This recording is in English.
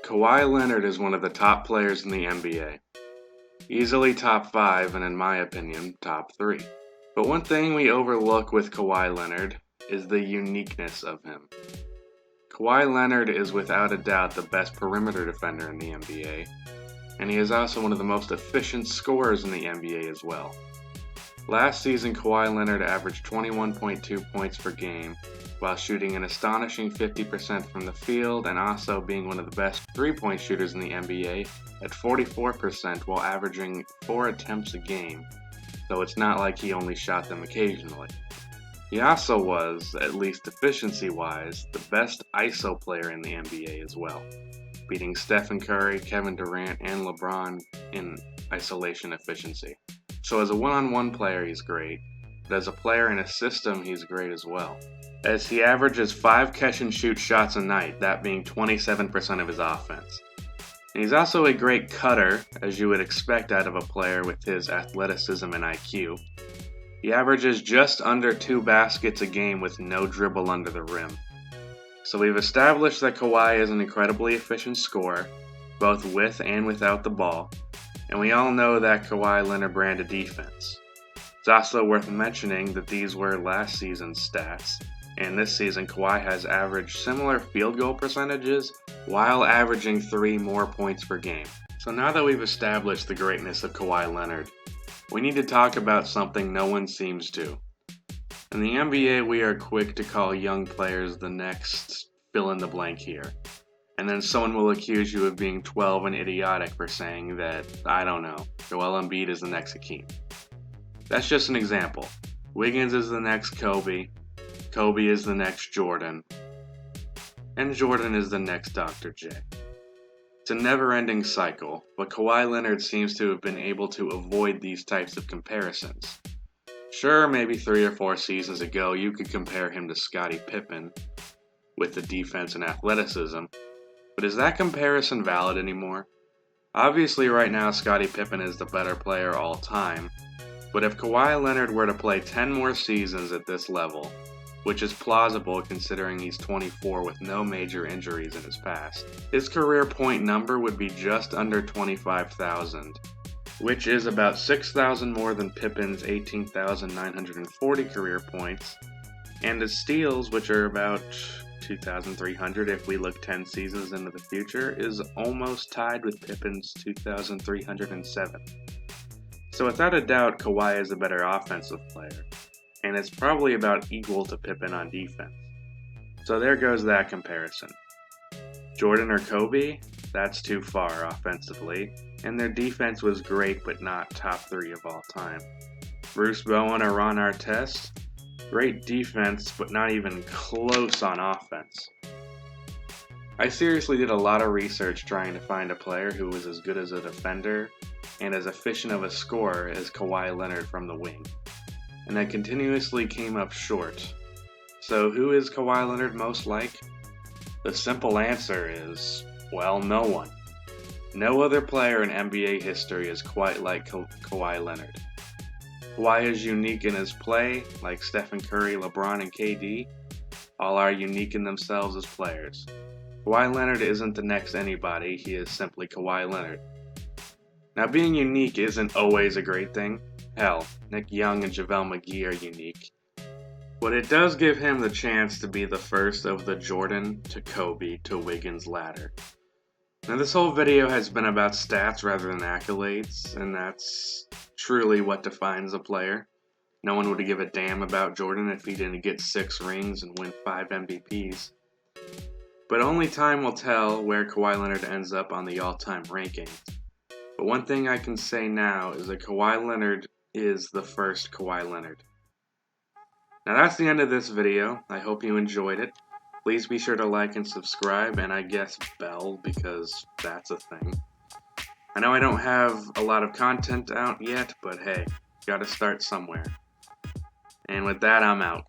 Kawhi Leonard is one of the top players in the NBA. Easily top 5 and in my opinion, top 3. But one thing we overlook with Kawhi Leonard is the uniqueness of him. Kawhi Leonard is without a doubt the best perimeter defender in the NBA, and he is also one of the most efficient scorers in the NBA as well. Last season, Kawhi Leonard averaged 21.2 points per game, while shooting an astonishing 50% from the field and also being one of the best three-point shooters in the NBA at 44% while averaging 4 attempts a game, so it's not like he only shot them occasionally. He also was, at least efficiency-wise, the best ISO player in the NBA as well, beating Stephen Curry, Kevin Durant, and LeBron in isolation efficiency. So as a one-on-one player, he's great, but as a player in a system, he's great as well. As he averages 5 catch-and-shoot shots a night, that being 27% of his offense. And he's also a great cutter, as you would expect out of a player with his athleticism and IQ. He averages just under 2 baskets a game with no dribble under the rim. So we've established that Kawhi is an incredibly efficient scorer, both with and without the ball, and we all know that Kawhi Leonard brand of defense. It's also worth mentioning that these were last season's stats, and this season Kawhi has averaged similar field goal percentages while averaging 3 more points per game. So now that we've established the greatness of Kawhi Leonard, we need to talk about something no one seems to. In the NBA, we are quick to call young players the next fill in the blank here. And then someone will accuse you of being 12 and idiotic for saying that, I don't know, Joel Embiid is the next Hakeem. That's just an example. Wiggins is the next Kobe, Kobe is the next Jordan, and Jordan is the next Dr. J. It's a never-ending cycle, but Kawhi Leonard seems to have been able to avoid these types of comparisons. Sure, maybe 3 or 4 seasons ago you could compare him to Scottie Pippen with the defense and athleticism, but is that comparison valid anymore? Obviously right now Scottie Pippen is the better player all time, but if Kawhi Leonard were to play 10 more seasons at this level, which is plausible considering he's 24 with no major injuries in his past, his career point number would be just under 25,000, which is about 6,000 more than Pippen's 18,940 career points, and his steals, which are about 2,300 if we look 10 seasons into the future, is almost tied with Pippen's 2,307. So without a doubt, Kawhi is a better offensive player, and it's probably about equal to Pippen on defense. So there goes that comparison. Jordan or Kobe? That's too far offensively, and their defense was great but not top 3 of all time. Bruce Bowen or Ron Artest? Great defense, but not even close on offense. I seriously did a lot of research trying to find a player who was as good as a defender and as efficient of a scorer as Kawhi Leonard from the wing, and I continuously came up short. So who is Kawhi Leonard most like? The simple answer is, well, no one. No other player in NBA history is quite like Kawhi Leonard. Kawhi is unique in his play, like Stephen Curry, LeBron, and KD. All are unique in themselves as players. Kawhi Leonard isn't the next anybody, he is simply Kawhi Leonard. Now, being unique isn't always a great thing. Hell, Nick Young and JaVale McGee are unique. But it does give him the chance to be the first of the Jordan to Kobe to Wiggins ladder. Now, this whole video has been about stats rather than accolades, and that's truly what defines a player. No one would give a damn about Jordan if he didn't get 6 rings and win 5 MVPs. But only time will tell where Kawhi Leonard ends up on the all-time rankings. But one thing I can say now is that Kawhi Leonard is the first Kawhi Leonard. Now that's the end of this video. I hope you enjoyed it. Please be sure to like and subscribe, and I guess bell, because that's a thing. I know I don't have a lot of content out yet, but hey, gotta start somewhere. And with that, I'm out.